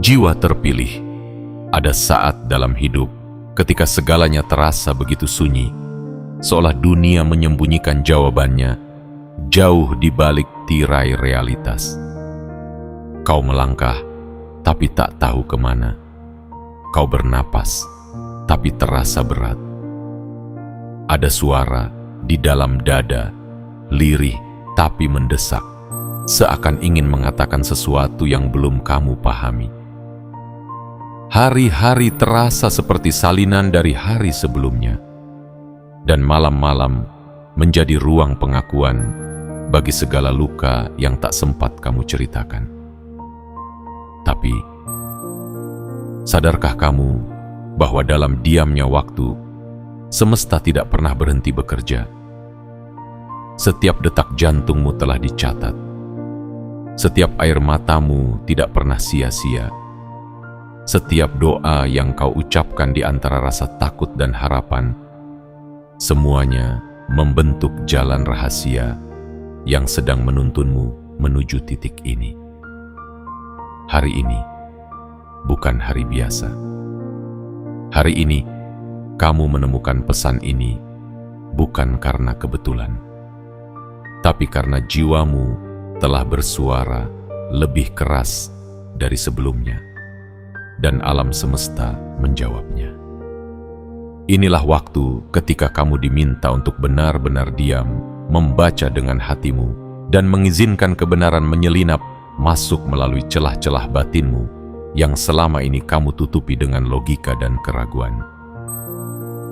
Jiwa terpilih. Ada saat dalam hidup ketika segalanya terasa begitu sunyi, seolah dunia menyembunyikan jawabannya jauh di balik tirai realitas. Kau melangkah, tapi tak tahu kemana. Kau bernapas, tapi terasa berat. Ada suara di dalam dada, lirih tapi mendesak, seakan ingin mengatakan sesuatu yang belum kamu pahami. Hari-hari terasa seperti salinan dari hari sebelumnya, dan malam-malam menjadi ruang pengakuan bagi segala luka yang tak sempat kamu ceritakan. Tapi, sadarkah kamu bahwa dalam diamnya waktu, semesta tidak pernah berhenti bekerja? Setiap detak jantungmu telah dicatat. Setiap air matamu tidak pernah sia-sia. Setiap doa yang kau ucapkan di antara rasa takut dan harapan, semuanya membentuk jalan rahasia yang sedang menuntunmu menuju titik ini. Hari ini bukan hari biasa. Hari ini kamu menemukan pesan ini bukan karena kebetulan, tapi karena jiwamu telah bersuara lebih keras dari sebelumnya, dan alam semesta menjawabnya. Inilah waktu ketika kamu diminta untuk benar-benar diam, membaca dengan hatimu, dan mengizinkan kebenaran menyelinap masuk melalui celah-celah batinmu yang selama ini kamu tutupi dengan logika dan keraguan.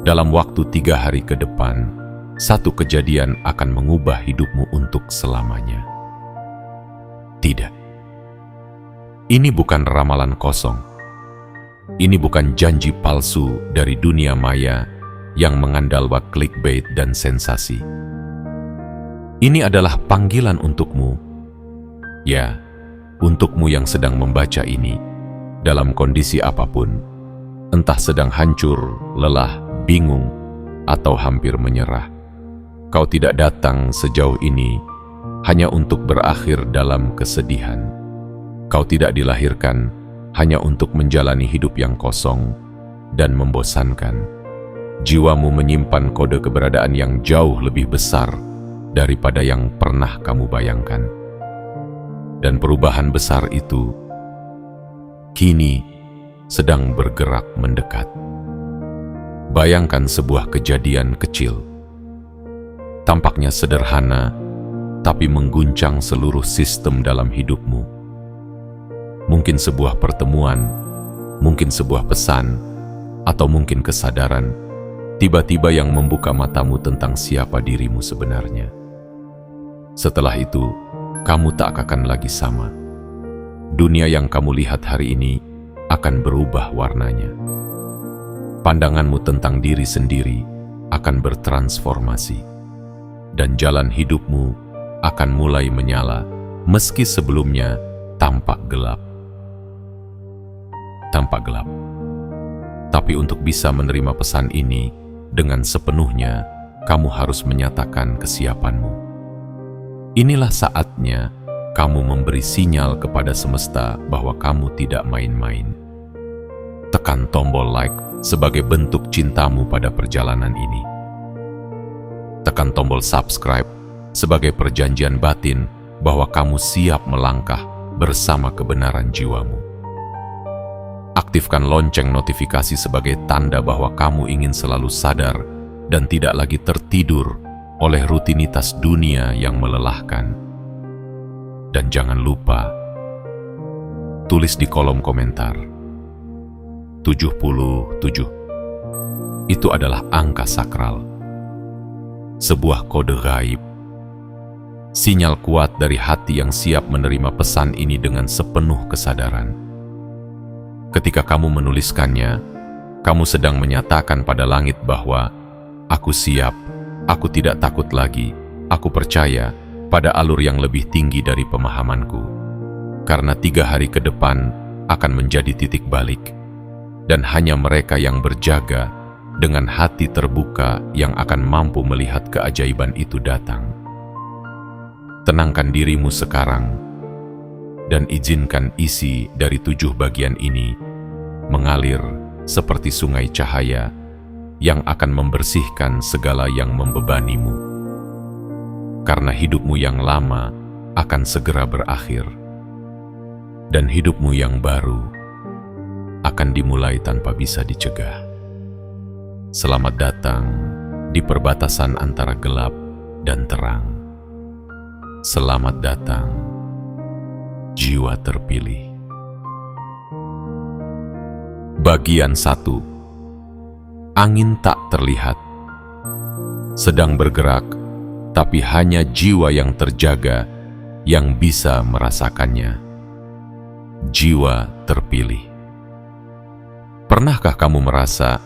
Dalam waktu 3 hari ke depan, satu kejadian akan mengubah hidupmu untuk selamanya. Tidak. Ini bukan ramalan kosong. Ini bukan janji palsu dari dunia maya yang mengandalkan clickbait dan sensasi. Ini adalah panggilan untukmu. Ya, untukmu yang sedang membaca ini, dalam kondisi apapun, entah sedang hancur, lelah, bingung, atau hampir menyerah. Kau tidak datang sejauh ini hanya untuk berakhir dalam kesedihan. Kau tidak dilahirkan hanya untuk menjalani hidup yang kosong dan membosankan. Jiwamu menyimpan kode keberadaan yang jauh lebih besar daripada yang pernah kamu bayangkan. Dan perubahan besar itu kini sedang bergerak mendekat. Bayangkan sebuah kejadian kecil. Tampaknya sederhana, tapi mengguncang seluruh sistem dalam hidupmu. Mungkin sebuah pertemuan, mungkin sebuah pesan, atau mungkin kesadaran, tiba-tiba yang membuka matamu tentang siapa dirimu sebenarnya. Setelah itu, kamu tak akan lagi sama. Dunia yang kamu lihat hari ini akan berubah warnanya. Pandanganmu tentang diri sendiri akan bertransformasi, dan jalan hidupmu akan mulai menyala, meski sebelumnya tampak gelap. Tapi untuk bisa menerima pesan ini dengan sepenuhnya, kamu harus menyatakan kesiapanmu. Inilah saatnya kamu memberi sinyal kepada semesta bahwa kamu tidak main-main. Tekan tombol like sebagai bentuk cintamu pada perjalanan ini. Tekan tombol subscribe sebagai perjanjian batin bahwa kamu siap melangkah bersama kebenaran jiwamu. Aktifkan lonceng notifikasi sebagai tanda bahwa kamu ingin selalu sadar dan tidak lagi tertidur oleh rutinitas dunia yang melelahkan. Dan jangan lupa, tulis di kolom komentar, 77. Itu adalah angka sakral. Sebuah kode gaib. Sinyal kuat dari hati yang siap menerima pesan ini dengan sepenuh kesadaran. Ketika kamu menuliskannya, kamu sedang menyatakan pada langit bahwa aku siap, aku tidak takut lagi, aku percaya pada alur yang lebih tinggi dari pemahamanku. Karena 3 hari ke depan akan menjadi titik balik, dan hanya mereka yang berjaga dengan hati terbuka yang akan mampu melihat keajaiban itu datang. Tenangkan dirimu sekarang. dan izinkan isi dari 7 bagian ini mengalir seperti sungai cahaya yang akan membersihkan segala yang membebanimu. Karena hidupmu yang lama akan segera berakhir, dan hidupmu yang baru akan dimulai tanpa bisa dicegah. Selamat datang di perbatasan antara gelap dan terang. Selamat datang, jiwa terpilih. Bagian 1. Angin tak terlihat, sedang bergerak, tapi hanya jiwa yang terjaga yang bisa merasakannya. Jiwa terpilih. Pernahkah kamu merasa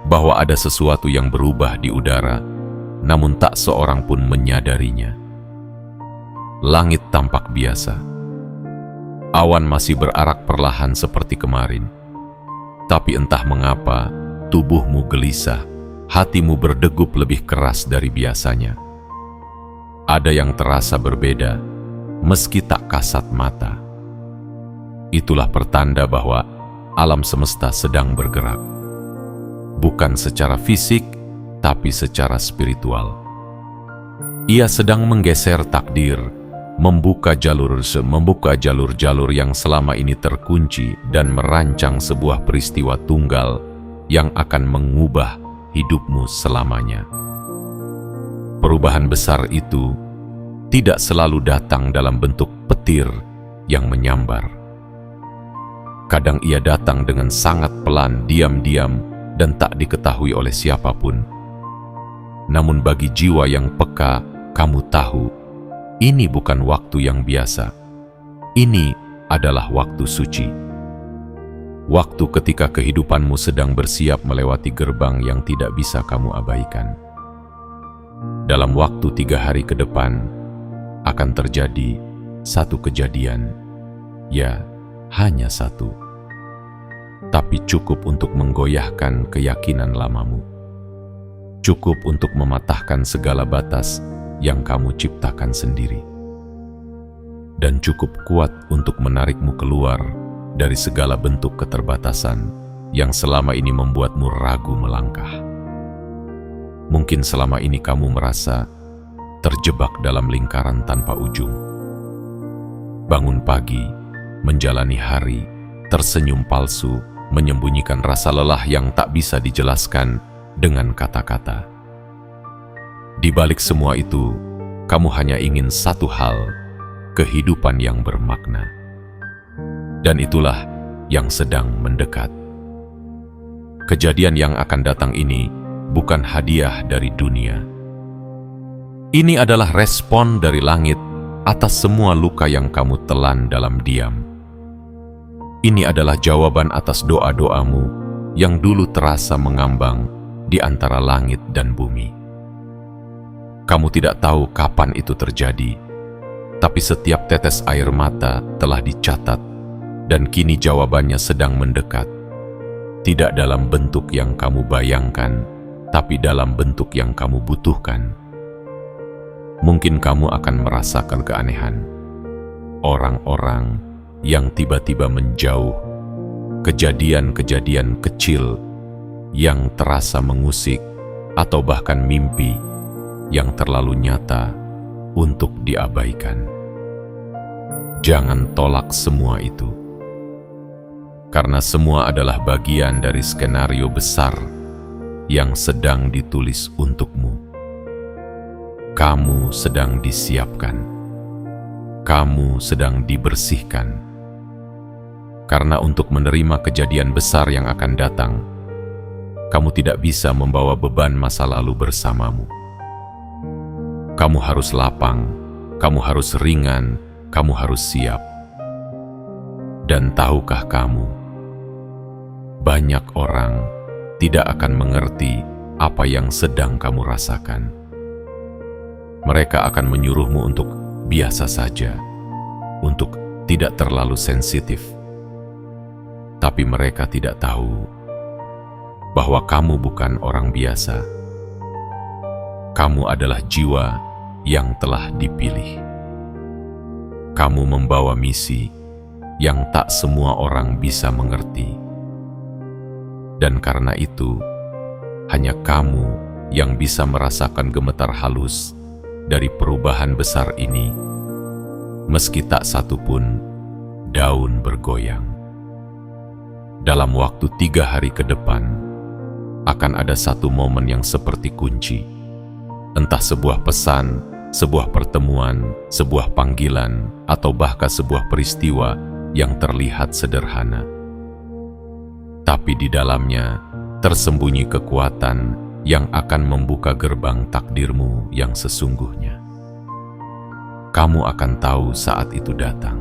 bahwa ada sesuatu yang berubah di udara, namun tak seorang pun menyadarinya? Langit tampak biasa. Awan masih berarak perlahan seperti kemarin. Tapi entah mengapa, tubuhmu gelisah, hatimu berdegup lebih keras dari biasanya. Ada yang terasa berbeda, meski tak kasat mata. Itulah pertanda bahwa alam semesta sedang bergerak. Bukan secara fisik, tapi secara spiritual. Ia sedang menggeser takdir, membuka jalur-jalur yang selama ini terkunci dan merancang sebuah peristiwa tunggal yang akan mengubah hidupmu selamanya. Perubahan besar itu tidak selalu datang dalam bentuk petir yang menyambar. Kadang ia datang dengan sangat pelan, diam-diam, dan tak diketahui oleh siapapun. Namun bagi jiwa yang peka, kamu tahu, ini bukan waktu yang biasa. Ini adalah waktu suci. Waktu ketika kehidupanmu sedang bersiap melewati gerbang yang tidak bisa kamu abaikan. Dalam waktu 3 hari ke depan, akan terjadi satu kejadian. Ya, hanya satu. Tapi cukup untuk menggoyahkan keyakinan lamamu. Cukup untuk mematahkan segala batas yang kamu ciptakan sendiri. Dan cukup kuat untuk menarikmu keluar dari segala bentuk keterbatasan yang selama ini membuatmu ragu melangkah. Mungkin selama ini kamu merasa terjebak dalam lingkaran tanpa ujung. Bangun pagi, menjalani hari, tersenyum palsu, menyembunyikan rasa lelah yang tak bisa dijelaskan dengan kata-kata. Di balik semua itu, kamu hanya ingin satu hal, kehidupan yang bermakna. Dan itulah yang sedang mendekat. Kejadian yang akan datang ini bukan hadiah dari dunia. Ini adalah respon dari langit atas semua luka yang kamu telan dalam diam. Ini adalah jawaban atas doa-doamu yang dulu terasa mengambang di antara langit dan bumi. Kamu tidak tahu kapan itu terjadi, tapi setiap tetes air mata telah dicatat, dan kini jawabannya sedang mendekat. Tidak dalam bentuk yang kamu bayangkan, tapi dalam bentuk yang kamu butuhkan. Mungkin kamu akan merasakan keanehan. Orang-orang yang tiba-tiba menjauh, kejadian-kejadian kecil yang terasa mengusik, atau bahkan mimpi yang terlalu nyata untuk diabaikan. Jangan tolak semua itu, karena semua adalah bagian dari skenario besar yang sedang ditulis untukmu. Kamu sedang disiapkan. Kamu sedang dibersihkan. Karena untuk menerima kejadian besar yang akan datang, kamu tidak bisa membawa beban masa lalu bersamamu. Kamu harus lapang, kamu harus ringan, kamu harus siap. Dan tahukah kamu, banyak orang tidak akan mengerti apa yang sedang kamu rasakan. Mereka akan menyuruhmu untuk biasa saja, untuk tidak terlalu sensitif. Tapi mereka tidak tahu bahwa kamu bukan orang biasa. Kamu adalah jiwa yang telah dipilih. Kamu membawa misi yang tak semua orang bisa mengerti. Dan karena itu, hanya kamu yang bisa merasakan gemetar halus dari perubahan besar ini, meski tak satu pun daun bergoyang. Dalam waktu 3 hari ke depan, akan ada satu momen yang seperti kunci. Entah sebuah pesan, sebuah pertemuan, sebuah panggilan, atau bahkan sebuah peristiwa yang terlihat sederhana. Tapi di dalamnya tersembunyi kekuatan yang akan membuka gerbang takdirmu yang sesungguhnya. Kamu akan tahu saat itu datang.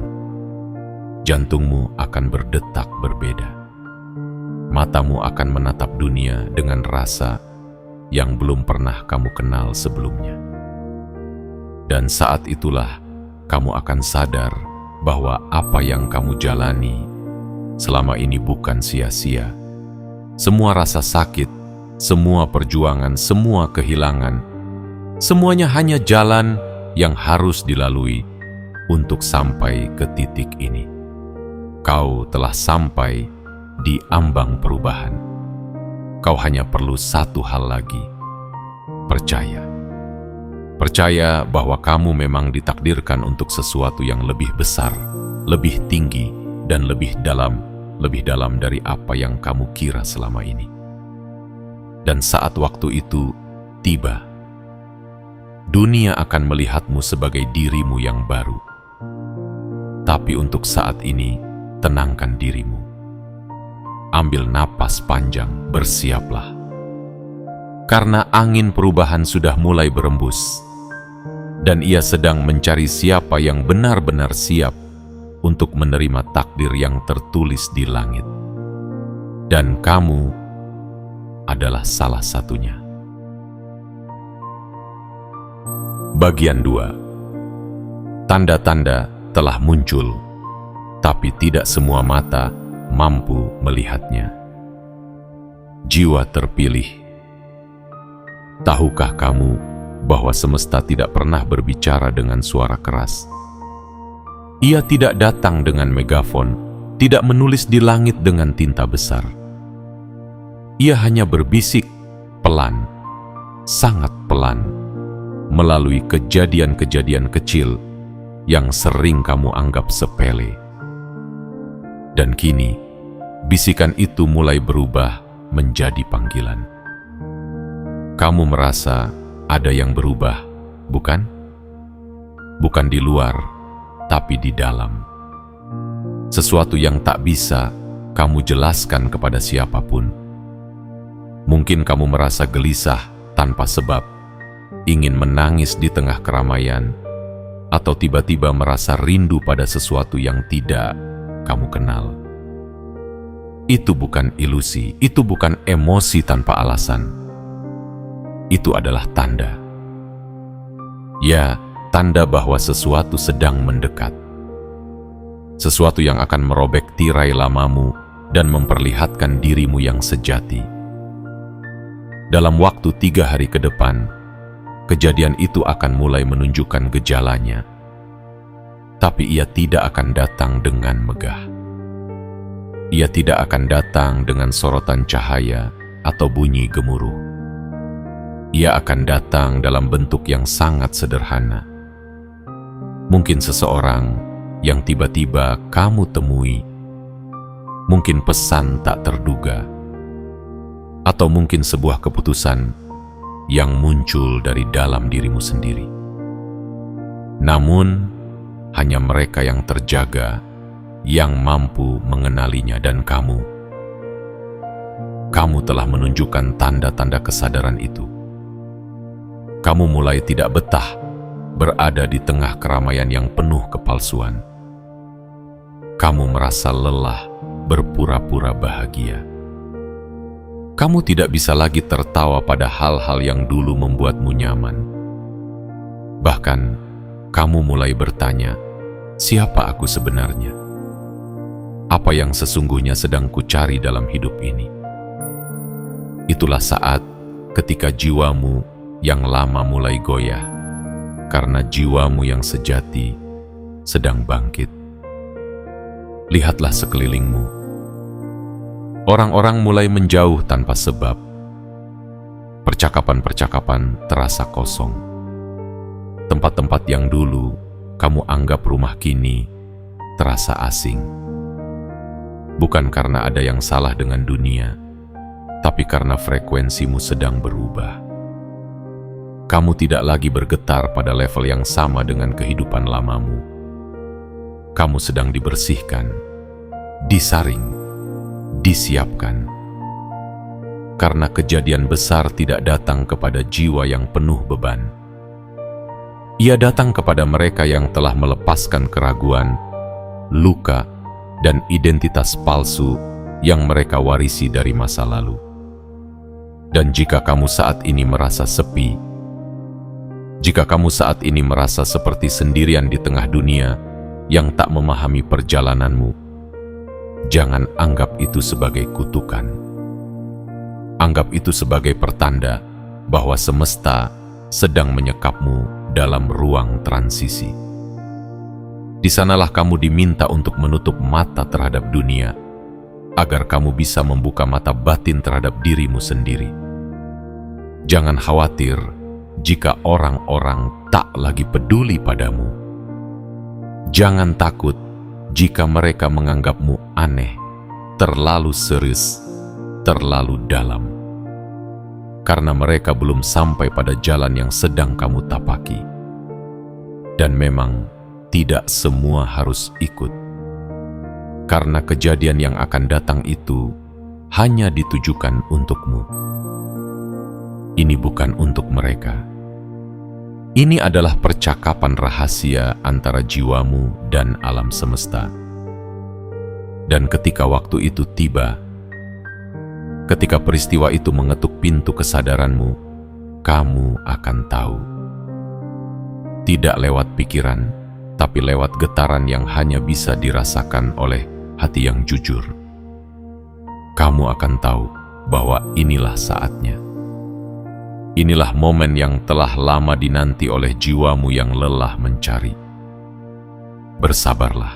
Jantungmu akan berdetak berbeda. Matamu akan menatap dunia dengan rasa yang belum pernah kamu kenal sebelumnya. Dan saat itulah kamu akan sadar bahwa apa yang kamu jalani selama ini bukan sia-sia. Semua rasa sakit, semua perjuangan, semua kehilangan, semuanya hanya jalan yang harus dilalui untuk sampai ke titik ini. Kau telah sampai di ambang perubahan. Kau hanya perlu satu hal lagi: percaya. Percaya bahwa kamu memang ditakdirkan untuk sesuatu yang lebih besar, lebih tinggi, dan lebih dalam dari apa yang kamu kira selama ini. Dan saat waktu itu tiba, dunia akan melihatmu sebagai dirimu yang baru. Tapi untuk saat ini, tenangkan dirimu. Ambil napas panjang, bersiaplah. Karena angin perubahan sudah mulai berembus, dan ia sedang mencari siapa yang benar-benar siap untuk menerima takdir yang tertulis di langit. Dan kamu adalah salah satunya. Bagian 2. Tanda-tanda telah muncul, tapi tidak semua mata mampu melihatnya. Jiwa terpilih. Tahukah kamu bahwa semesta tidak pernah berbicara dengan suara keras? Ia tidak datang dengan megafon, tidak menulis di langit dengan tinta besar. Ia hanya berbisik pelan, sangat pelan, melalui kejadian-kejadian kecil yang sering kamu anggap sepele. Dan kini, bisikan itu mulai berubah menjadi panggilan. Kamu merasa ada yang berubah, bukan? Bukan di luar, tapi di dalam. Sesuatu yang tak bisa kamu jelaskan kepada siapapun. Mungkin kamu merasa gelisah tanpa sebab, ingin menangis di tengah keramaian, atau tiba-tiba merasa rindu pada sesuatu yang tidak kamu kenal. Itu bukan ilusi, itu bukan emosi tanpa alasan. Itu adalah tanda. Ya, tanda bahwa sesuatu sedang mendekat. Sesuatu yang akan merobek tirai lamamu dan memperlihatkan dirimu yang sejati. Dalam waktu 3 hari ke depan, kejadian itu akan mulai menunjukkan gejalanya. Tapi ia tidak akan datang dengan megah. Ia tidak akan datang dengan sorotan cahaya atau bunyi gemuruh. Ia akan datang dalam bentuk yang sangat sederhana. Mungkin seseorang yang tiba-tiba kamu temui, mungkin pesan tak terduga, atau mungkin sebuah keputusan yang muncul dari dalam dirimu sendiri. Namun, hanya mereka yang terjaga yang mampu mengenalinya, dan kamu telah menunjukkan tanda-tanda kesadaran itu. Kamu mulai tidak betah berada di tengah keramaian yang penuh kepalsuan. Kamu merasa lelah berpura-pura bahagia. Kamu tidak bisa lagi tertawa pada hal-hal yang dulu membuatmu nyaman. Bahkan, kamu mulai bertanya, siapa aku sebenarnya? Apa yang sesungguhnya sedang kucari dalam hidup ini? Itulah saat ketika jiwamu yang lama mulai goyah, karena jiwamu yang sejati sedang bangkit. Lihatlah sekelilingmu. Orang-orang mulai menjauh tanpa sebab. Percakapan-percakapan terasa kosong. Tempat-tempat yang dulu kamu anggap rumah kini terasa asing. Bukan karena ada yang salah dengan dunia, tapi karena frekuensimu sedang berubah. Kamu tidak lagi bergetar pada level yang sama dengan kehidupan lamamu. Kamu sedang dibersihkan, disaring, disiapkan. Karena kejadian besar tidak datang kepada jiwa yang penuh beban. Ia datang kepada mereka yang telah melepaskan keraguan, luka, dan identitas palsu yang mereka warisi dari masa lalu. Dan jika kamu saat ini merasa sepi, jika kamu saat ini merasa seperti sendirian di tengah dunia yang tak memahami perjalananmu, jangan anggap itu sebagai kutukan. Anggap itu sebagai pertanda bahwa semesta sedang menyekapmu dalam ruang transisi. Di sanalah kamu diminta untuk menutup mata terhadap dunia, agar kamu bisa membuka mata batin terhadap dirimu sendiri. Jangan khawatir jika orang-orang tak lagi peduli padamu. Jangan takut jika mereka menganggapmu aneh, terlalu serius, terlalu dalam. Karena mereka belum sampai pada jalan yang sedang kamu tapaki. Dan memang tidak semua harus ikut. Karena kejadian yang akan datang itu hanya ditujukan untukmu. Ini bukan untuk mereka. Ini adalah percakapan rahasia antara jiwamu dan alam semesta. Dan ketika waktu itu tiba, ketika peristiwa itu mengetuk pintu kesadaranmu, kamu akan tahu. Tidak lewat pikiran, tapi lewat getaran yang hanya bisa dirasakan oleh hati yang jujur. Kamu akan tahu bahwa inilah saatnya. Inilah momen yang telah lama dinanti oleh jiwamu yang lelah mencari. Bersabarlah.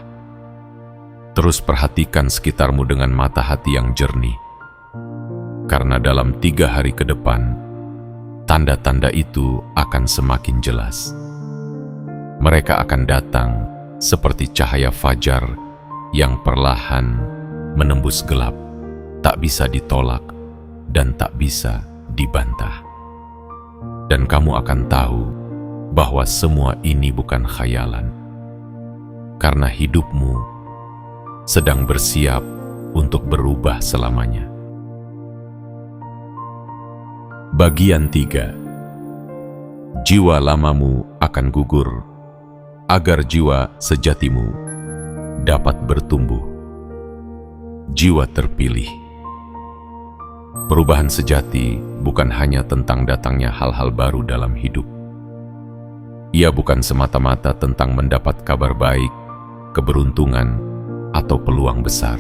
Terus perhatikan sekitarmu dengan mata hati yang jernih. Karena dalam 3 hari ke depan, tanda-tanda itu akan semakin jelas. Mereka akan datang seperti cahaya fajar yang perlahan menembus gelap, tak bisa ditolak dan tak bisa dibantah. Dan kamu akan tahu bahwa semua ini bukan khayalan, karena hidupmu sedang bersiap untuk berubah selamanya. Bagian 3. Jiwa lamamu akan gugur agar jiwa sejatimu dapat bertumbuh. Jiwa terpilih. Perubahan sejati bukan hanya tentang datangnya hal-hal baru dalam hidup. Ia bukan semata-mata tentang mendapat kabar baik, keberuntungan, atau peluang besar.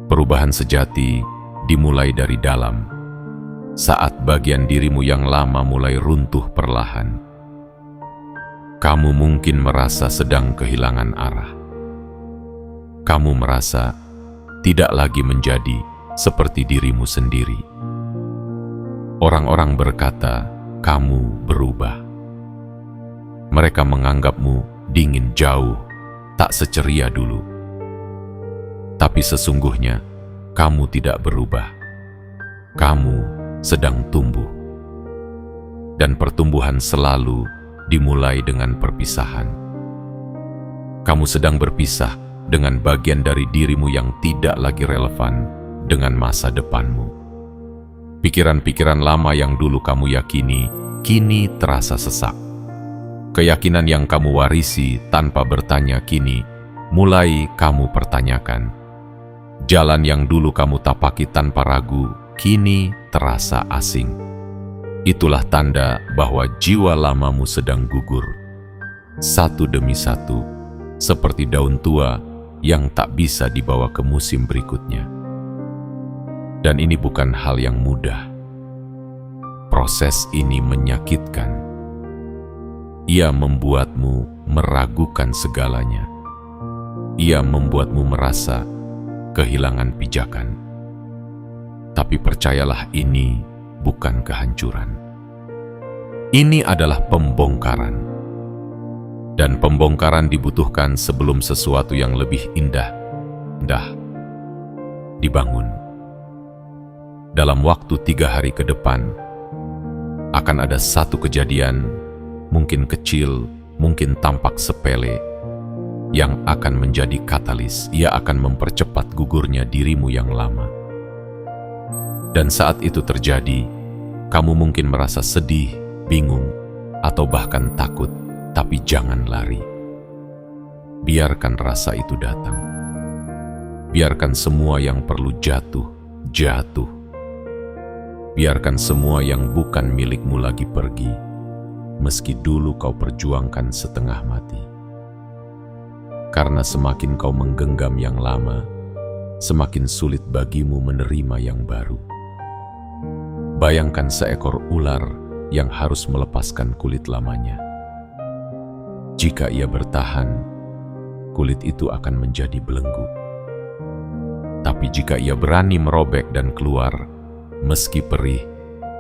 Perubahan sejati dimulai dari dalam, saat bagian dirimu yang lama mulai runtuh perlahan. Kamu mungkin merasa sedang kehilangan arah. Kamu merasa tidak lagi menjadi seperti dirimu sendiri. Orang-orang berkata, kamu berubah. Mereka menganggapmu dingin jauh, tak seceria dulu. Tapi sesungguhnya, kamu tidak berubah. Kamu sedang tumbuh. Dan pertumbuhan selalu dimulai dengan perpisahan. Kamu sedang berpisah dengan bagian dari dirimu yang tidak lagi relevan dengan masa depanmu. Pikiran-pikiran lama yang dulu kamu yakini, kini terasa sesak. Keyakinan yang kamu warisi tanpa bertanya kini, mulai kamu pertanyakan. Jalan yang dulu kamu tapaki tanpa ragu, kini terasa asing. Itulah tanda bahwa jiwa lamamu sedang gugur, satu demi satu, seperti daun tua yang tak bisa dibawa ke musim berikutnya. Dan ini bukan hal yang mudah. Proses ini menyakitkan. ia membuatmu meragukan segalanya. Ia membuatmu merasa kehilangan pijakan. Tapi percayalah, ini bukan kehancuran. Ini adalah pembongkaran. Dan pembongkaran dibutuhkan sebelum sesuatu yang lebih indah dibangun. Dalam waktu 3 hari ke depan, akan ada satu kejadian, mungkin kecil, mungkin tampak sepele, yang akan menjadi katalis. Ia akan mempercepat gugurnya dirimu yang lama. Dan saat itu terjadi, kamu mungkin merasa sedih, bingung, atau bahkan takut, tapi jangan lari. Biarkan rasa itu datang. Biarkan semua yang perlu jatuh. Biarkan semua yang bukan milikmu lagi pergi, meski dulu kau perjuangkan setengah mati. Karena semakin kau menggenggam yang lama, semakin sulit bagimu menerima yang baru. Bayangkan seekor ular yang harus melepaskan kulit lamanya. Jika ia bertahan, kulit itu akan menjadi belenggu. Tapi jika ia berani merobek dan keluar, meski perih,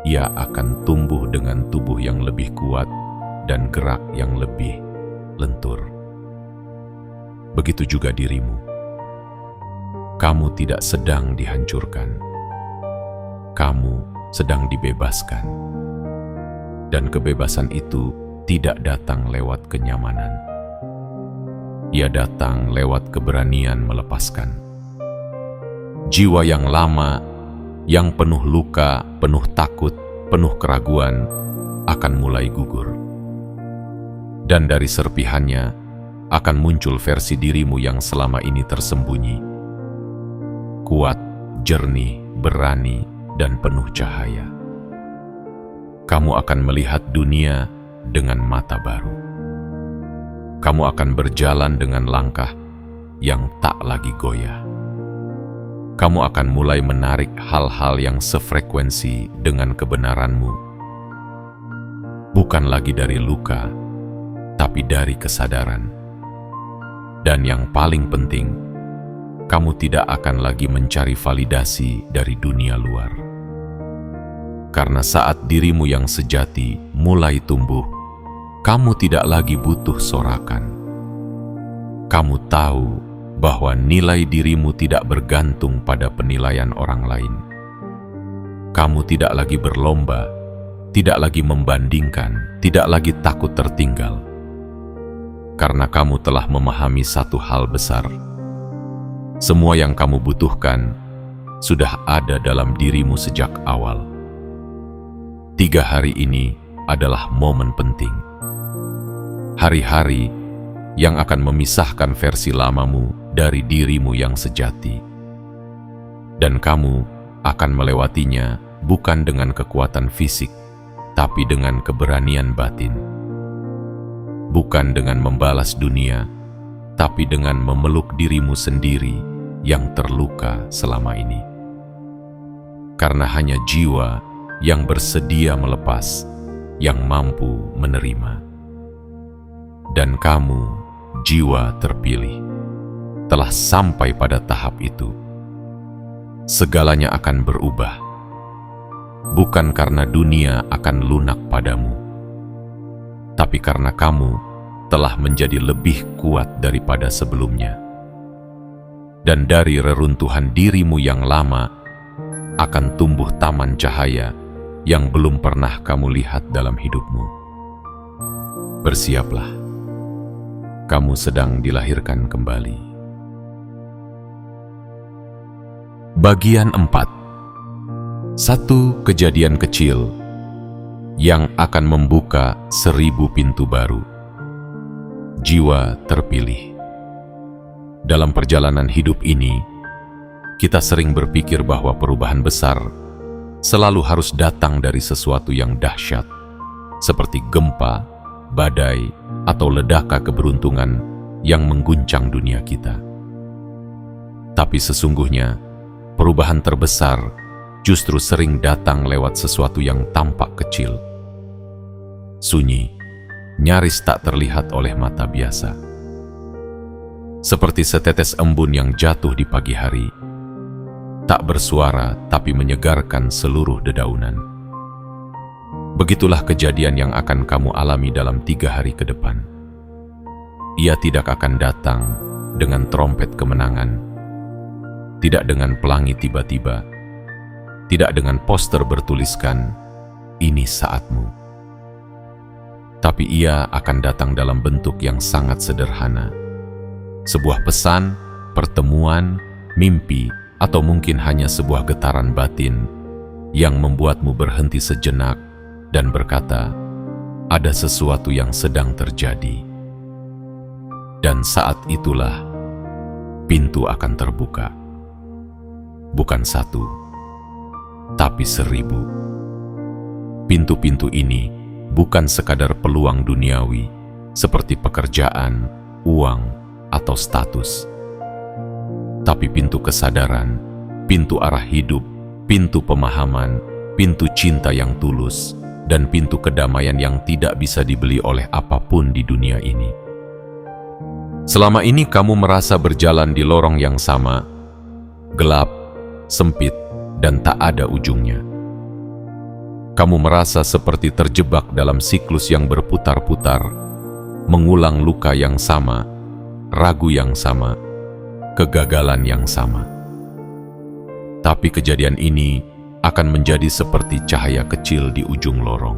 ia akan tumbuh dengan tubuh yang lebih kuat dan gerak yang lebih lentur. Begitu juga dirimu. Kamu tidak sedang dihancurkan. Kamu sedang dibebaskan. Dan kebebasan itu tidak datang lewat kenyamanan. Ia datang lewat keberanian melepaskan. Jiwa yang lama, yang penuh luka, penuh takut, penuh keraguan, akan mulai gugur. Dan dari serpihannya akan muncul versi dirimu yang selama ini tersembunyi. Kuat, jernih, berani, dan penuh cahaya. Kamu akan melihat dunia dengan mata baru. Kamu akan berjalan dengan langkah yang tak lagi goyah. Kamu akan mulai menarik hal-hal yang sefrekuensi dengan kebenaranmu. Bukan lagi dari luka, tapi dari kesadaran. Dan yang paling penting, kamu tidak akan lagi mencari validasi dari dunia luar. Karena saat dirimu yang sejati mulai tumbuh, kamu tidak lagi butuh sorakan. Kamu tahu bahwa nilai dirimu tidak bergantung pada penilaian orang lain. Kamu tidak lagi berlomba, tidak lagi membandingkan, tidak lagi takut tertinggal. Karena kamu telah memahami satu hal besar. Semua yang kamu butuhkan sudah ada dalam dirimu sejak awal. 3 hari ini adalah momen penting. Hari-hari yang akan memisahkan versi lamamu dari dirimu yang sejati. Dan kamu akan melewatinya bukan dengan kekuatan fisik, tapi dengan keberanian batin. Bukan dengan membalas dunia, tapi dengan memeluk dirimu sendiri yang terluka selama ini. Karena hanya jiwa yang bersedia melepas, yang mampu menerima. Dan kamu, jiwa terpilih, telah sampai pada tahap itu. Segalanya akan berubah, bukan karena dunia akan lunak padamu, tapi karena kamu telah menjadi lebih kuat daripada sebelumnya. Dan dari reruntuhan dirimu yang lama akan tumbuh taman cahaya yang belum pernah kamu lihat dalam hidupmu. Bersiaplah, kamu sedang dilahirkan kembali. Bagian 4. Satu kejadian kecil yang akan membuka 1000 pintu baru. Jiwa terpilih. Dalam perjalanan hidup ini, kita sering berpikir bahwa perubahan besar selalu harus datang dari sesuatu yang dahsyat, seperti gempa, badai, atau ledakan keberuntungan yang mengguncang dunia kita. Tapi sesungguhnya, perubahan terbesar justru sering datang lewat sesuatu yang tampak kecil, sunyi, nyaris tak terlihat oleh mata biasa. Seperti setetes embun yang jatuh di pagi hari, tak bersuara tapi menyegarkan seluruh dedaunan. Begitulah kejadian yang akan kamu alami dalam 3 hari ke depan. Ia tidak akan datang dengan trompet kemenangan, tidak dengan pelangi tiba-tiba, tidak dengan poster bertuliskan, "Ini saatmu." Tapi ia akan datang dalam bentuk yang sangat sederhana. Sebuah pesan, pertemuan, mimpi, atau mungkin hanya sebuah getaran batin yang membuatmu berhenti sejenak dan berkata, ada sesuatu yang sedang terjadi. Dan saat itulah pintu akan terbuka. Bukan 1, tapi 1000. Pintu-pintu ini bukan sekadar peluang duniawi seperti pekerjaan, uang, atau status. Tapi pintu kesadaran, pintu arah hidup, pintu pemahaman, pintu cinta yang tulus, dan pintu kedamaian yang tidak bisa dibeli oleh apapun di dunia ini. Selama ini kamu merasa berjalan di lorong yang sama, gelap, sempit, dan tak ada ujungnya. Kamu merasa seperti terjebak dalam siklus yang berputar-putar, mengulang luka yang sama, ragu yang sama, kegagalan yang sama. Tapi kejadian ini akan menjadi seperti cahaya kecil di ujung lorong.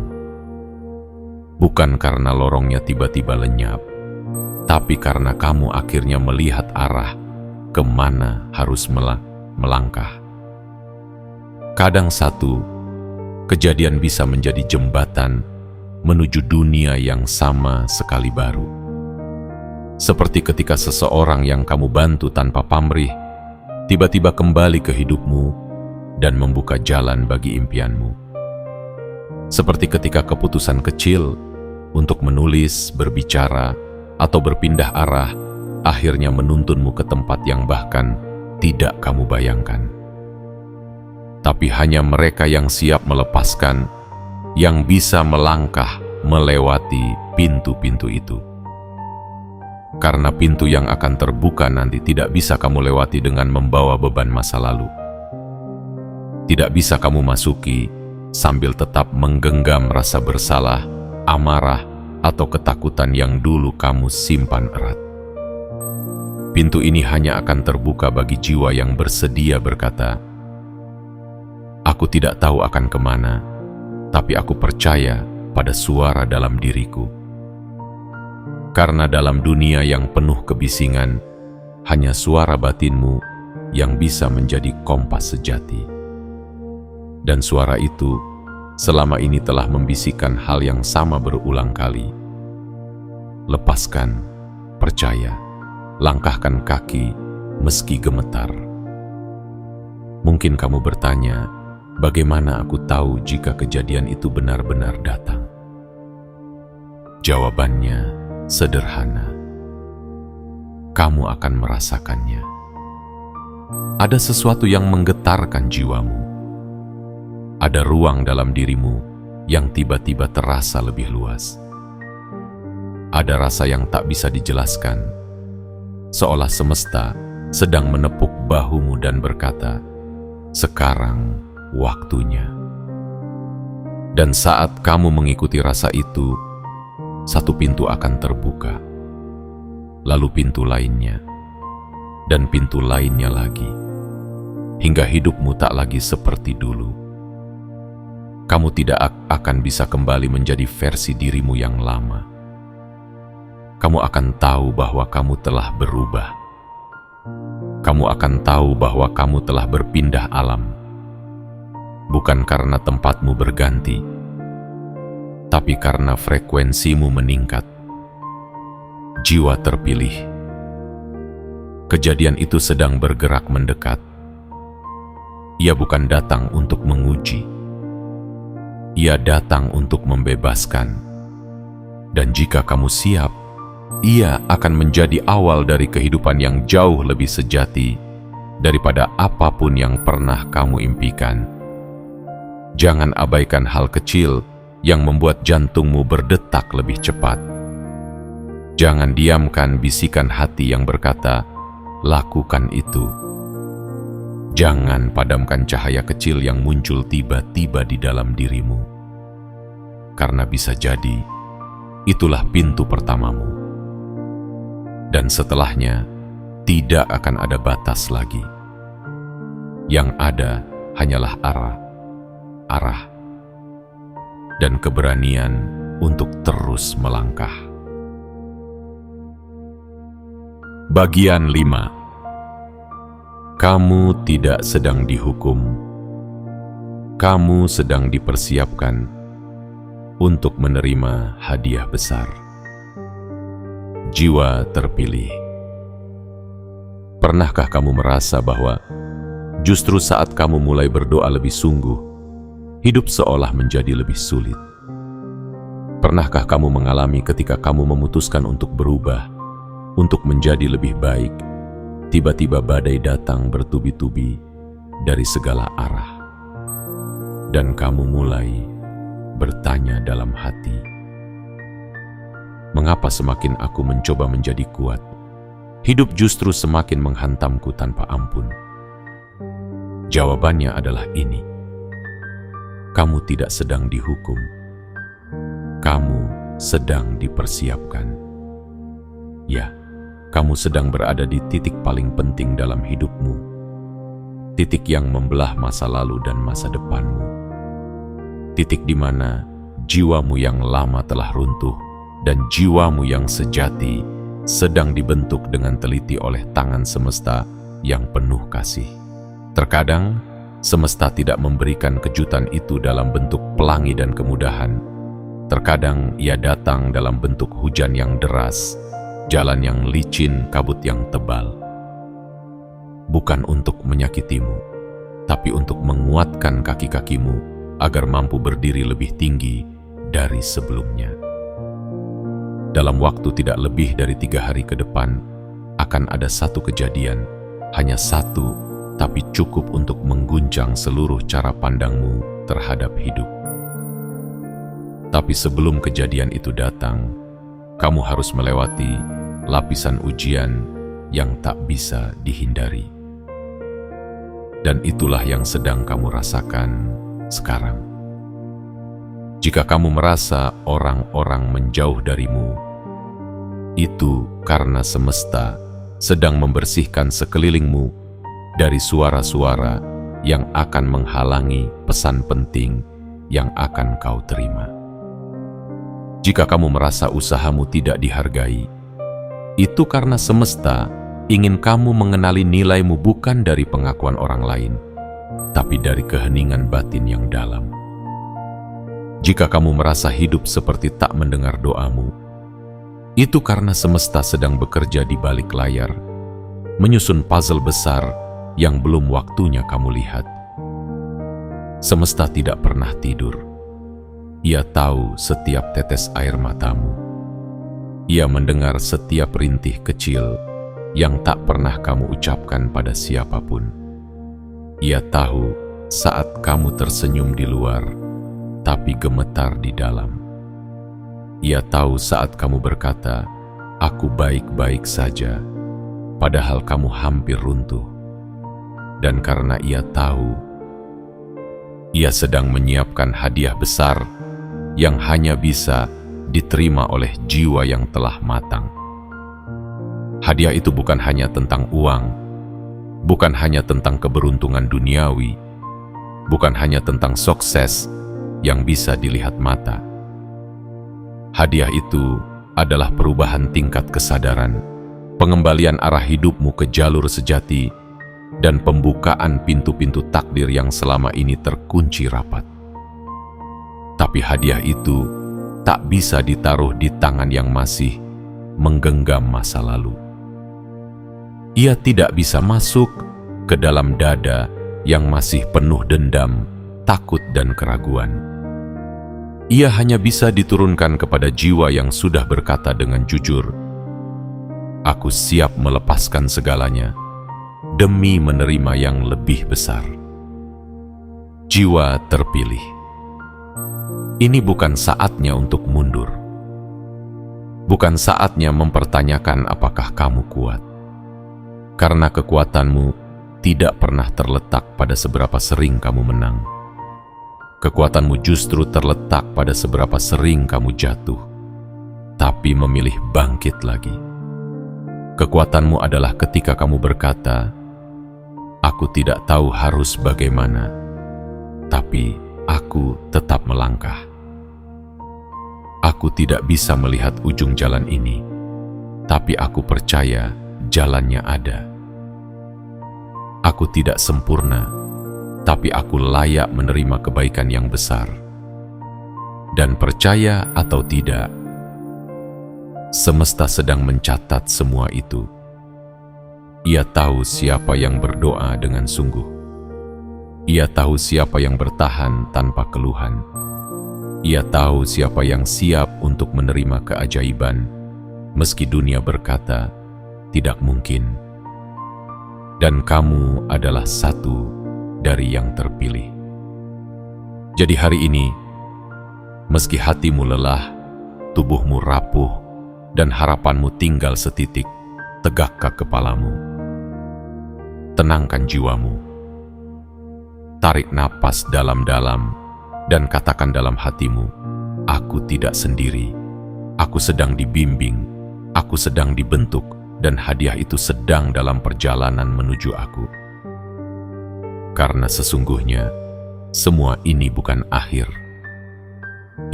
Bukan karena lorongnya tiba-tiba lenyap, tapi karena kamu akhirnya melihat arah kemana harus melangkah. Kadang satu kejadian bisa menjadi jembatan menuju dunia yang sama sekali baru. Seperti ketika seseorang yang kamu bantu tanpa pamrih tiba-tiba kembali ke hidupmu dan membuka jalan bagi impianmu. Seperti ketika keputusan kecil untuk menulis, berbicara, atau berpindah arah akhirnya menuntunmu ke tempat yang bahkan tidak kamu bayangkan. Tapi hanya mereka yang siap melepaskan, yang bisa melangkah melewati pintu-pintu itu. Karena pintu yang akan terbuka nanti tidak bisa kamu lewati dengan membawa beban masa lalu. Tidak bisa kamu masuki sambil tetap menggenggam rasa bersalah, amarah, atau ketakutan yang dulu kamu simpan erat. Pintu ini hanya akan terbuka bagi jiwa yang bersedia berkata, "Aku tidak tahu akan kemana, tapi aku percaya pada suara dalam diriku." Karena dalam dunia yang penuh kebisingan, hanya suara batinmu yang bisa menjadi kompas sejati. Dan suara itu selama ini telah membisikkan hal yang sama berulang kali. Lepaskan, percaya, langkahkan kaki meski gemetar. Mungkin kamu bertanya, bagaimana aku tahu jika kejadian itu benar-benar datang? Jawabannya sederhana. Kamu akan merasakannya. Ada sesuatu yang menggetarkan jiwamu. Ada ruang dalam dirimu yang tiba-tiba terasa lebih luas. Ada rasa yang tak bisa dijelaskan, seolah semesta sedang menepuk bahumu dan berkata, "Sekarang waktunya." Dan saat kamu mengikuti rasa itu, satu pintu akan terbuka, lalu pintu lainnya, dan pintu lainnya lagi, hingga hidupmu tak lagi seperti dulu. Kamu tidak akan bisa kembali menjadi versi dirimu yang lama. Kamu akan tahu bahwa kamu telah berubah. Kamu akan tahu bahwa kamu telah berpindah alam. Bukan karena tempatmu berganti, tapi karena frekuensimu meningkat. Jiwa terpilih. Kejadian itu sedang bergerak mendekat. Ia bukan datang untuk menguji. Ia datang untuk membebaskan. Dan jika kamu siap, ia akan menjadi awal dari kehidupan yang jauh lebih sejati daripada apapun yang pernah kamu impikan. Jangan abaikan hal kecil yang membuat jantungmu berdetak lebih cepat. Jangan diamkan bisikan hati yang berkata, "Lakukan itu." Jangan padamkan cahaya kecil yang muncul tiba-tiba di dalam dirimu, karena bisa jadi itulah pintu pertamamu, dan setelahnya tidak akan ada batas lagi. Yang ada hanyalah arah, dan keberanian untuk terus melangkah. Bagian 5. Kamu tidak sedang dihukum. Kamu sedang dipersiapkan untuk menerima hadiah besar. Jiwa terpilih. Pernahkah kamu merasa bahwa justru saat kamu mulai berdoa lebih sungguh, hidup seolah menjadi lebih sulit? Pernahkah kamu mengalami ketika kamu memutuskan untuk berubah, untuk menjadi lebih baik, tiba-tiba badai datang bertubi-tubi dari segala arah, dan kamu mulai bertanya dalam hati, "Mengapa semakin aku mencoba menjadi kuat, hidup justru semakin menghantamku tanpa ampun?" Jawabannya adalah ini: kamu tidak sedang dihukum, kamu sedang dipersiapkan. Ya, kamu sedang berada di titik paling penting dalam hidupmu, titik yang membelah masa lalu dan masa depanmu, titik di mana jiwamu yang lama telah runtuh dan jiwamu yang sejati sedang dibentuk dengan teliti oleh tangan semesta yang penuh kasih. Terkadang, semesta tidak memberikan kejutan itu dalam bentuk pelangi dan kemudahan. Terkadang ia datang dalam bentuk hujan yang deras, jalan yang licin, kabut yang tebal. Bukan untuk menyakitimu, tapi untuk menguatkan kaki-kakimu agar mampu berdiri lebih tinggi dari sebelumnya. Dalam waktu tidak lebih dari 3 hari ke depan, akan ada satu kejadian, hanya satu, tapi cukup untuk mengguncang seluruh cara pandangmu terhadap hidup. Tapi sebelum kejadian itu datang, kamu harus melewati lapisan ujian yang tak bisa dihindari. Dan itulah yang sedang kamu rasakan sekarang. Jika kamu merasa orang-orang menjauh darimu, itu karena semesta sedang membersihkan sekelilingmu dari suara-suara yang akan menghalangi pesan penting yang akan kau terima. Jika kamu merasa usahamu tidak dihargai, itu karena semesta ingin kamu mengenali nilaimu bukan dari pengakuan orang lain, tapi dari keheningan batin yang dalam. Jika kamu merasa hidup seperti tak mendengar doamu, itu karena semesta sedang bekerja di balik layar, menyusun puzzle besar yang belum waktunya kamu lihat. Semesta tidak pernah tidur. Ia tahu setiap tetes air matamu. Ia mendengar setiap rintih kecil yang tak pernah kamu ucapkan pada siapapun. Ia tahu saat kamu tersenyum di luar, tapi gemetar di dalam. Ia tahu saat kamu berkata, "Aku baik-baik saja," padahal kamu hampir runtuh. Dan karena ia tahu, ia sedang menyiapkan hadiah besar yang hanya bisa diterima oleh jiwa yang telah matang. Hadiah itu bukan hanya tentang uang, bukan hanya tentang keberuntungan duniawi, bukan hanya tentang sukses yang bisa dilihat mata. Hadiah itu adalah perubahan tingkat kesadaran, pengembalian arah hidupmu ke jalur sejati, dan pembukaan pintu-pintu takdir yang selama ini terkunci rapat. Tapi hadiah itu tak bisa ditaruh di tangan yang masih menggenggam masa lalu. Ia tidak bisa masuk ke dalam dada yang masih penuh dendam, takut, dan keraguan. Ia hanya bisa diturunkan kepada jiwa yang sudah berkata dengan jujur, "Aku siap melepaskan segalanya demi menerima yang lebih besar." Jiwa terpilih. Ini bukan saatnya untuk mundur. Bukan saatnya mempertanyakan apakah kamu kuat. Karena kekuatanmu tidak pernah terletak pada seberapa sering kamu menang. Kekuatanmu justru terletak pada seberapa sering kamu jatuh, tapi memilih bangkit lagi. Kekuatanmu adalah ketika kamu berkata, "Aku tidak tahu harus bagaimana, tapi aku tetap melangkah. Aku tidak bisa melihat ujung jalan ini, tapi aku percaya jalannya ada. Aku tidak sempurna, tapi aku layak menerima kebaikan yang besar." Dan percaya atau tidak, semesta sedang mencatat semua itu. Ia tahu siapa yang berdoa dengan sungguh. Ia tahu siapa yang bertahan tanpa keluhan. Ia tahu siapa yang siap untuk menerima keajaiban, meski dunia berkata, "Tidak mungkin." Dan kamu adalah satu dari yang terpilih. Jadi hari ini, meski hatimu lelah, tubuhmu rapuh, dan harapanmu tinggal setitik, tegakkan kepalamu. Tenangkan jiwamu. Tarik napas dalam-dalam dan katakan dalam hatimu, "Aku tidak sendiri. Aku sedang dibimbing, aku sedang dibentuk, dan hadiah itu sedang dalam perjalanan menuju aku." Karena sesungguhnya, semua ini bukan akhir.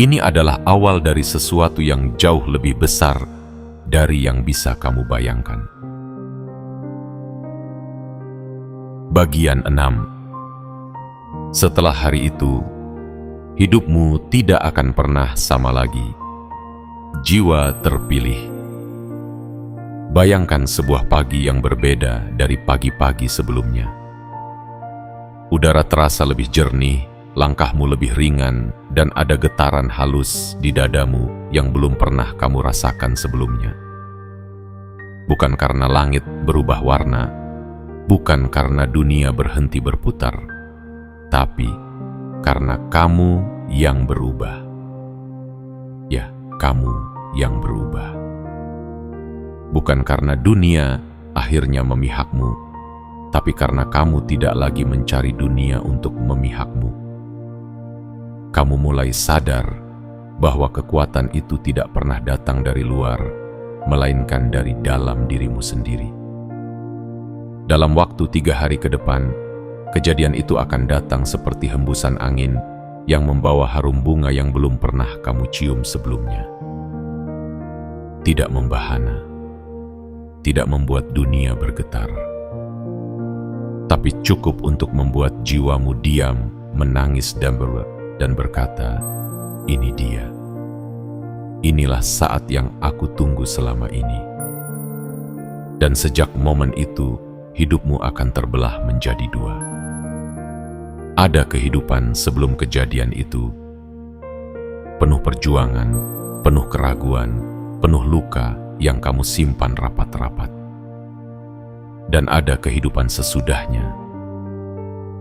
Ini adalah awal dari sesuatu yang jauh lebih besar dari yang bisa kamu bayangkan. Bagian 6. Setelah hari itu, hidupmu tidak akan pernah sama lagi. Jiwa terpilih. Bayangkan sebuah pagi yang berbeda dari pagi-pagi sebelumnya. Udara terasa lebih jernih, langkahmu lebih ringan, dan ada getaran halus di dadamu yang belum pernah kamu rasakan sebelumnya. Bukan karena langit berubah warna, bukan karena dunia berhenti berputar, tapi karena kamu yang berubah. Ya, kamu yang berubah. Bukan karena dunia akhirnya memihakmu, tapi karena kamu tidak lagi mencari dunia untuk memihakmu. Kamu mulai sadar bahwa kekuatan itu tidak pernah datang dari luar, melainkan dari dalam dirimu sendiri. Dalam waktu 3 hari ke depan, kejadian itu akan datang seperti hembusan angin yang membawa harum bunga yang belum pernah kamu cium sebelumnya. Tidak membahana, tidak membuat dunia bergetar, tapi cukup untuk membuat jiwamu diam, menangis dan berkata, "Ini dia. Inilah saat yang aku tunggu selama ini." Dan sejak momen itu, hidupmu akan terbelah menjadi 2. Ada kehidupan sebelum kejadian itu, penuh perjuangan, penuh keraguan, penuh luka yang kamu simpan rapat-rapat. Dan ada kehidupan sesudahnya,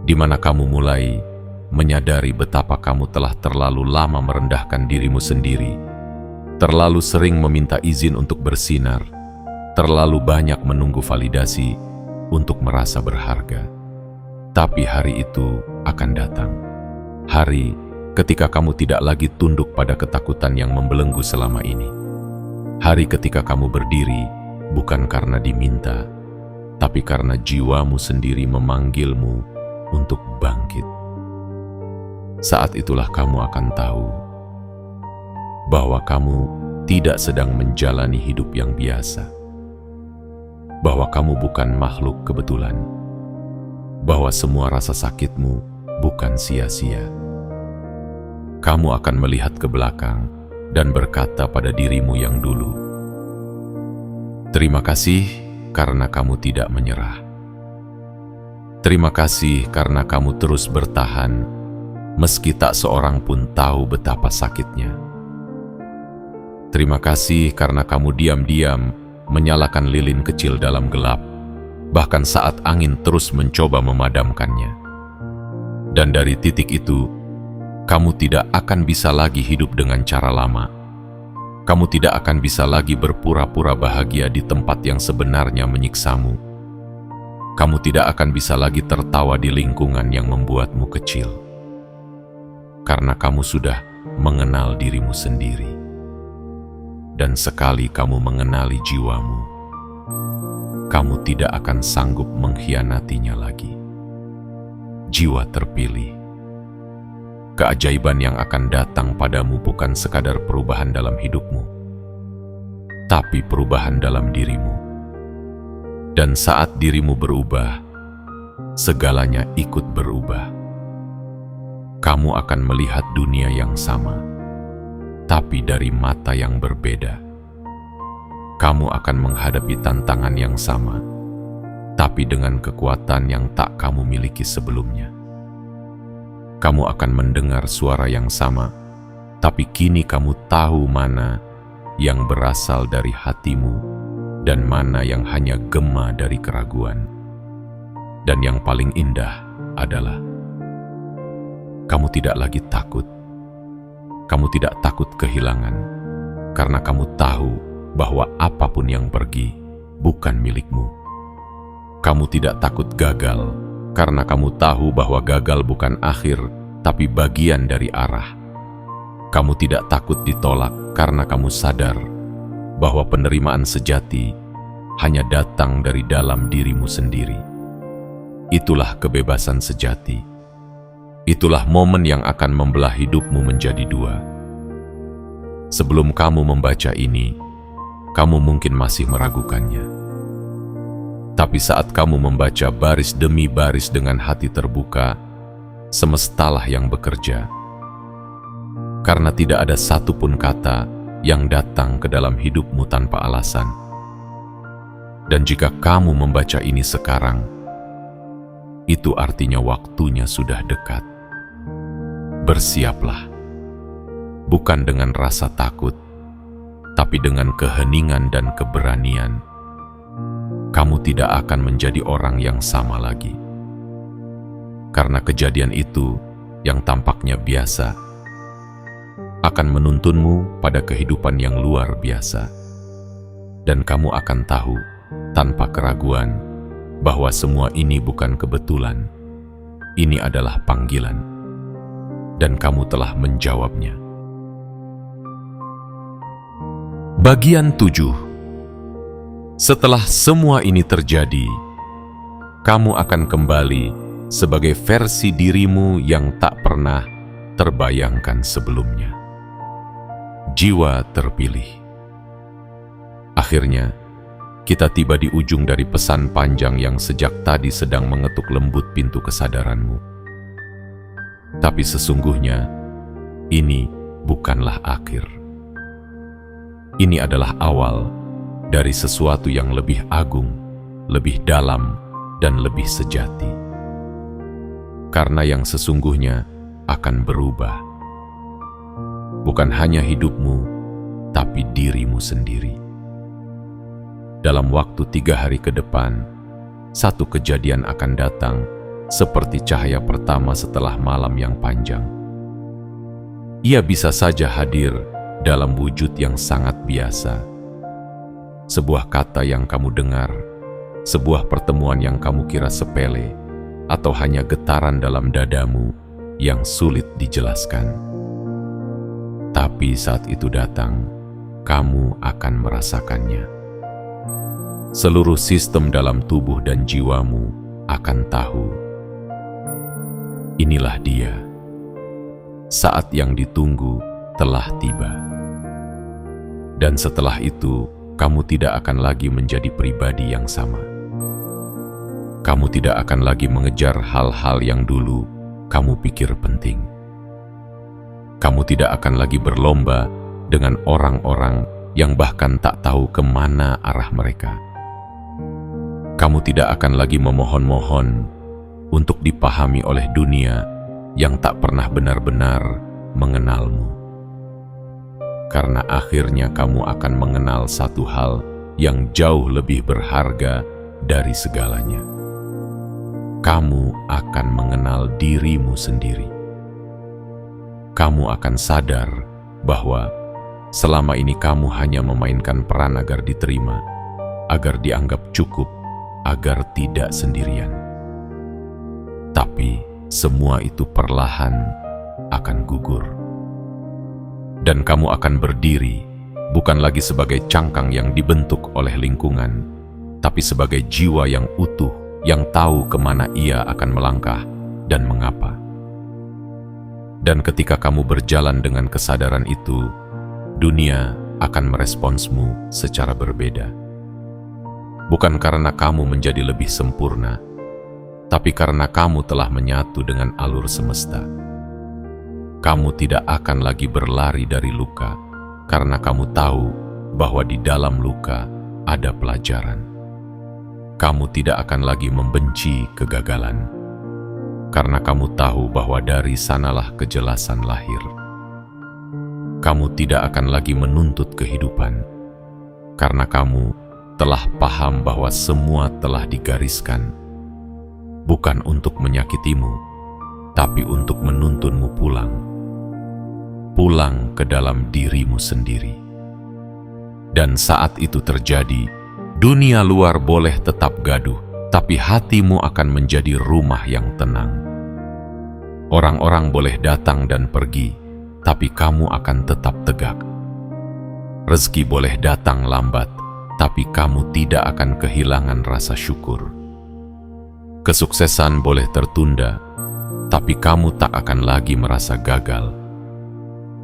di mana kamu mulai menyadari betapa kamu telah terlalu lama merendahkan dirimu sendiri, terlalu sering meminta izin untuk bersinar, terlalu banyak menunggu validasi untuk merasa berharga. Tapi hari itu akan datang. Hari ketika kamu tidak lagi tunduk pada ketakutan yang membelenggu selama ini. Hari ketika kamu berdiri bukan karena diminta, tapi karena jiwamu sendiri memanggilmu untuk bangkit. Saat itulah kamu akan tahu bahwa kamu tidak sedang menjalani hidup yang biasa, bahwa kamu bukan makhluk kebetulan, bahwa semua rasa sakitmu bukan sia-sia. Kamu akan melihat ke belakang dan berkata pada dirimu yang dulu, "Terima kasih karena kamu tidak menyerah. Terima kasih karena kamu terus bertahan, meski tak seorang pun tahu betapa sakitnya. Terima kasih karena kamu diam-diam menyalakan lilin kecil dalam gelap, bahkan saat angin terus mencoba memadamkannya. Dan dari titik itu, Kamu tidak akan bisa lagi hidup dengan cara lama. Kamu tidak akan bisa lagi berpura-pura bahagia di tempat yang sebenarnya menyiksamu. Kamu tidak akan bisa lagi tertawa di lingkungan yang membuatmu kecil. Karena kamu sudah mengenal dirimu sendiri. Dan sekali kamu mengenali jiwamu, kamu tidak akan sanggup mengkhianatinya lagi. Jiwa terpilih. Keajaiban yang akan datang padamu bukan sekadar perubahan dalam hidupmu, tapi perubahan dalam dirimu. Dan saat dirimu berubah, segalanya ikut berubah. Kamu akan melihat dunia yang sama, tapi dari mata yang berbeda. Kamu akan menghadapi tantangan yang sama, tapi dengan kekuatan yang tak kamu miliki sebelumnya. Kamu akan mendengar suara yang sama, tapi kini kamu tahu mana yang berasal dari hatimu dan mana yang hanya gema dari keraguan. Dan yang paling indah adalah kamu tidak lagi takut. Kamu tidak takut kehilangan, karena kamu tahu bahwa apapun yang pergi bukan milikmu. Kamu tidak takut gagal, karena kamu tahu bahwa gagal bukan akhir, tapi bagian dari arah. Kamu tidak takut ditolak, karena kamu sadar bahwa penerimaan sejati hanya datang dari dalam dirimu sendiri. Itulah kebebasan sejati. Itulah momen yang akan membelah hidupmu menjadi dua. Sebelum kamu membaca ini, kamu mungkin masih meragukannya. Tapi saat kamu membaca baris demi baris dengan hati terbuka, semestalah yang bekerja. Karena tidak ada satupun kata yang datang ke dalam hidupmu tanpa alasan. Dan jika kamu membaca ini sekarang, itu artinya waktunya sudah dekat. Bersiaplah, bukan dengan rasa takut, tapi dengan keheningan dan keberanian. Kamu tidak akan menjadi orang yang sama lagi. Karena kejadian itu yang tampaknya biasa akan menuntunmu pada kehidupan yang luar biasa. Dan kamu akan tahu tanpa keraguan bahwa semua ini bukan kebetulan. Ini adalah panggilan. Dan kamu telah menjawabnya. Bagian 7. Setelah semua ini terjadi, kamu akan kembali sebagai versi dirimu yang tak pernah terbayangkan sebelumnya. Jiwa terpilih. Akhirnya, kita tiba di ujung dari pesan panjang yang sejak tadi sedang mengetuk lembut pintu kesadaranmu. Tapi sesungguhnya, ini bukanlah akhir. Ini adalah awal dari sesuatu yang lebih agung, lebih dalam, dan lebih sejati. Karena yang sesungguhnya akan berubah. Bukan hanya hidupmu, tapi dirimu sendiri. Dalam waktu 3 hari ke depan, satu kejadian akan datang seperti cahaya pertama setelah malam yang panjang. Ia bisa saja hadir dalam wujud yang sangat biasa. Sebuah kata yang kamu dengar, sebuah pertemuan yang kamu kira sepele, atau hanya getaran dalam dadamu yang sulit dijelaskan. Tapi saat itu datang, kamu akan merasakannya. Seluruh sistem dalam tubuh dan jiwamu akan tahu. Inilah dia. Saat yang ditunggu telah tiba. Dan setelah itu, kamu tidak akan lagi menjadi pribadi yang sama. Kamu tidak akan lagi mengejar hal-hal yang dulu kamu pikir penting. Kamu tidak akan lagi berlomba dengan orang-orang yang bahkan tak tahu kemana arah mereka. Kamu tidak akan lagi memohon-mohon untuk dipahami oleh dunia yang tak pernah benar-benar mengenalmu. Karena akhirnya kamu akan mengenal satu hal yang jauh lebih berharga dari segalanya. Kamu akan mengenal dirimu sendiri. kamu akan sadar bahwa selama ini kamu hanya memainkan peran agar diterima, agar dianggap cukup, agar tidak sendirian. Tapi semua itu perlahan akan gugur. Dan kamu akan berdiri bukan lagi sebagai cangkang yang dibentuk oleh lingkungan, tapi sebagai jiwa yang utuh, yang tahu kemana ia akan melangkah dan mengapa. Dan ketika kamu berjalan dengan kesadaran itu, dunia akan meresponsmu secara berbeda. Bukan karena kamu menjadi lebih sempurna, tapi karena kamu telah menyatu dengan alur semesta. Kamu tidak akan lagi berlari dari luka, karena kamu tahu bahwa di dalam luka ada pelajaran. Kamu tidak akan lagi membenci kegagalan, karena kamu tahu bahwa dari sanalah kejelasan lahir. Kamu tidak akan lagi menuntut kehidupan, karena kamu telah paham bahwa semua telah digariskan, bukan untuk menyakitimu, tapi untuk menuntunmu pulang ke dalam dirimu sendiri. Dan saat itu terjadi, dunia luar boleh tetap gaduh, tapi hatimu akan menjadi rumah yang tenang. Orang-orang boleh datang dan pergi, tapi kamu akan tetap tegak. Rezeki boleh datang lambat, tapi kamu tidak akan kehilangan rasa syukur. Kesuksesan boleh tertunda, tapi kamu tak akan lagi merasa gagal.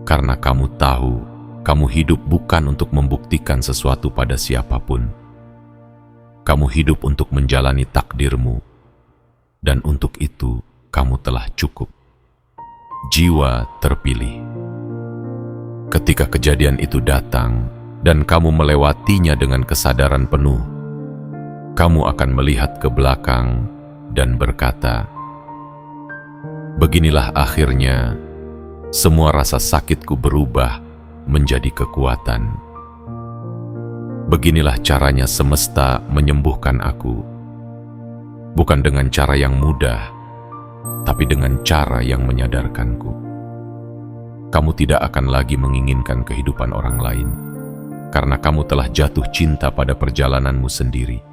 Karena kamu tahu, kamu hidup bukan untuk membuktikan sesuatu pada siapapun. Kamu hidup untuk menjalani takdirmu, dan untuk itu kamu telah cukup. Jiwa terpilih. Ketika kejadian itu datang, dan kamu melewatinya dengan kesadaran penuh, kamu akan melihat ke belakang dan berkata, "Beginilah akhirnya semua rasa sakitku berubah menjadi kekuatan. Beginilah caranya semesta menyembuhkan aku, bukan dengan cara yang mudah, tapi dengan cara yang menyadarkanku." Kamu tidak akan lagi menginginkan kehidupan orang lain, karena kamu telah jatuh cinta pada perjalananmu sendiri.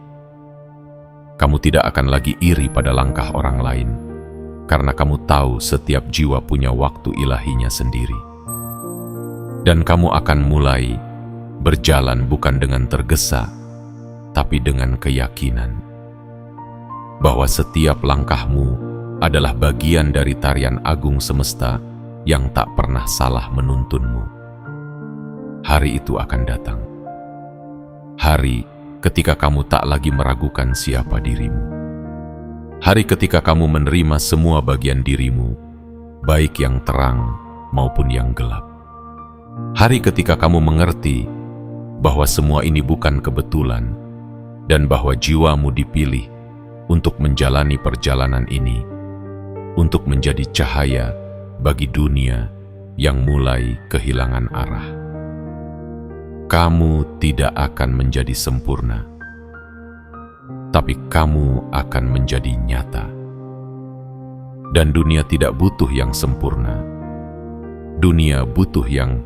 Kamu tidak akan lagi iri pada langkah orang lain, karena kamu tahu setiap jiwa punya waktu ilahinya sendiri. Dan kamu akan mulai berjalan bukan dengan tergesa, tapi dengan keyakinan bahwa setiap langkahmu adalah bagian dari tarian agung semesta yang tak pernah salah menuntunmu. Hari itu akan datang. Hari ketika kamu tak lagi meragukan siapa dirimu. Hari ketika kamu menerima semua bagian dirimu, baik yang terang maupun yang gelap. Hari ketika kamu mengerti bahwa semua ini bukan kebetulan, dan bahwa jiwamu dipilih untuk menjalani perjalanan ini, untuk menjadi cahaya bagi dunia yang mulai kehilangan arah. Kamu tidak akan menjadi sempurna, tapi kamu akan menjadi nyata. Dan dunia tidak butuh yang sempurna. Dunia butuh yang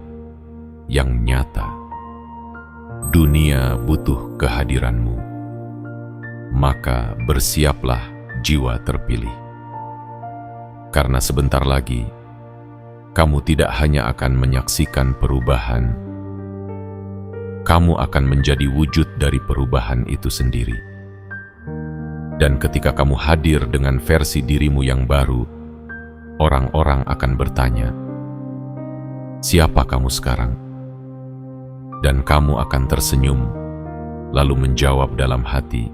nyata. Dunia butuh kehadiranmu. Maka bersiaplah jiwa terpilih. Karena sebentar lagi, kamu tidak hanya akan menyaksikan perubahan, kamu akan menjadi wujud dari perubahan itu sendiri. Dan ketika kamu hadir dengan versi dirimu yang baru, orang-orang akan bertanya, "Siapa kamu sekarang?" Dan kamu akan tersenyum, lalu menjawab dalam hati,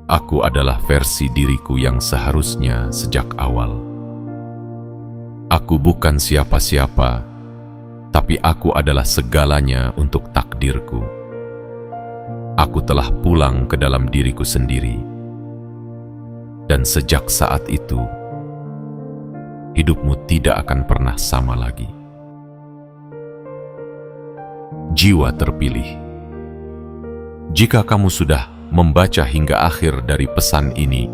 "Aku adalah versi diriku yang seharusnya sejak awal. Aku bukan siapa-siapa, tapi aku adalah segalanya untuk takdirku. Aku telah pulang ke dalam diriku sendiri. Dan sejak saat itu, hidupmu tidak akan pernah sama lagi." Jiwa terpilih. Jika kamu sudah membaca hingga akhir dari pesan ini,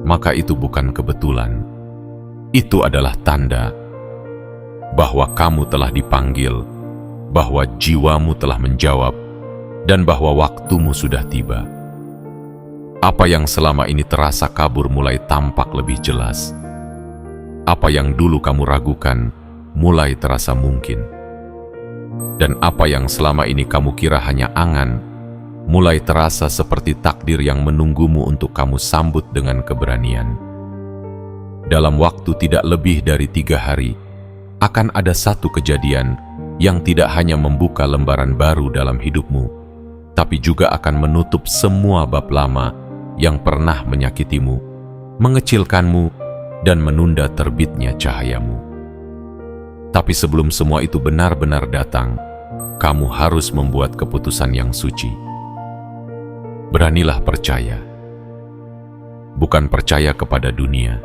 maka itu bukan kebetulan. Itu adalah tanda bahwa kamu telah dipanggil, bahwa jiwamu telah menjawab, dan bahwa waktumu sudah tiba. Apa yang selama ini terasa kabur mulai tampak lebih jelas. Apa yang dulu kamu ragukan mulai terasa mungkin. Dan apa yang selama ini kamu kira hanya angan, mulai terasa seperti takdir yang menunggumu untuk kamu sambut dengan keberanian. Dalam waktu tidak lebih dari 3 hari, akan ada satu kejadian yang tidak hanya membuka lembaran baru dalam hidupmu, tapi juga akan menutup semua bab lama yang pernah menyakitimu, mengecilkanmu, dan menunda terbitnya cahayamu. Tapi sebelum semua itu benar-benar datang, kamu harus membuat keputusan yang suci. Beranilah percaya. Bukan percaya kepada dunia,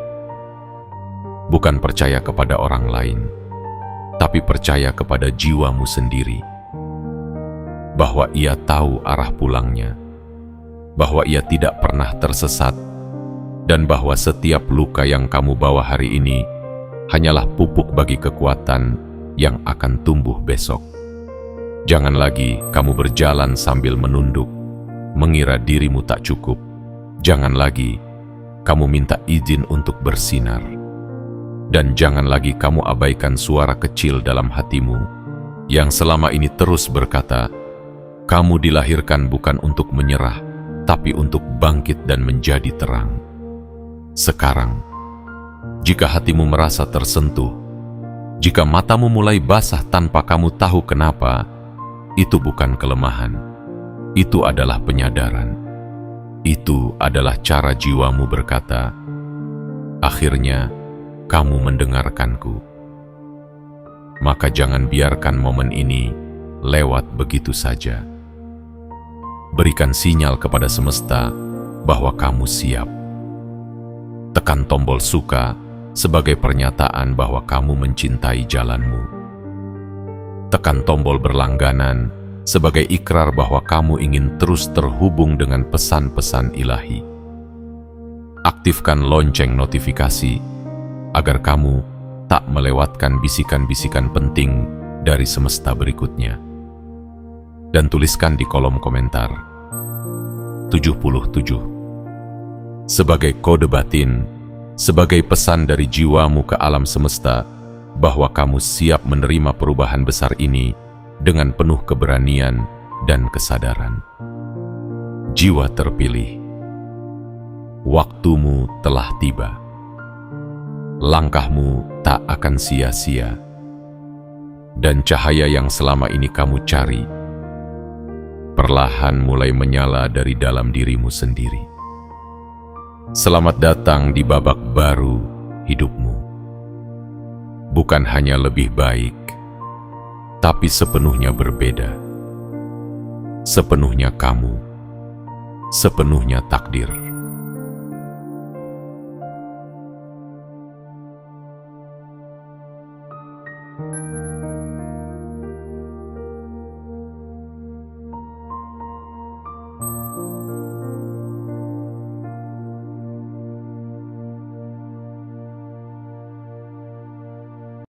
bukan percaya kepada orang lain, tapi percaya kepada jiwamu sendiri, bahwa ia tahu arah pulangnya, bahwa ia tidak pernah tersesat, dan bahwa setiap luka yang kamu bawa hari ini hanyalah pupuk bagi kekuatan yang akan tumbuh besok. Jangan lagi kamu berjalan sambil menunduk, mengira dirimu tak cukup. Jangan lagi kamu minta izin untuk bersinar. Dan jangan lagi kamu abaikan suara kecil dalam hatimu yang selama ini terus berkata, kamu dilahirkan bukan untuk menyerah, tapi untuk bangkit dan menjadi terang. Sekarang, jika hatimu merasa tersentuh, jika matamu mulai basah tanpa kamu tahu kenapa, itu bukan kelemahan, itu adalah penyadaran. Itu adalah cara jiwamu berkata, akhirnya kamu mendengarkanku. Maka jangan biarkan momen ini lewat begitu saja. Berikan sinyal kepada semesta bahwa kamu siap. Tekan tombol suka sebagai pernyataan bahwa kamu mencintai jalanmu. Tekan tombol berlangganan sebagai ikrar bahwa kamu ingin terus terhubung dengan pesan-pesan ilahi. Aktifkan lonceng notifikasi agar kamu tak melewatkan bisikan-bisikan penting dari semesta berikutnya. Dan tuliskan di kolom komentar 77. Sebagai kode batin, sebagai pesan dari jiwamu ke alam semesta bahwa kamu siap menerima perubahan besar ini dengan penuh keberanian dan kesadaran. Jiwa terpilih, waktumu telah tiba. Langkahmu tak akan sia-sia, dan cahaya yang selama ini kamu cari perlahan mulai menyala dari dalam dirimu sendiri. Selamat datang di babak baru hidupmu. Bukan hanya lebih baik, tapi sepenuhnya berbeda. Sepenuhnya kamu, sepenuhnya takdir.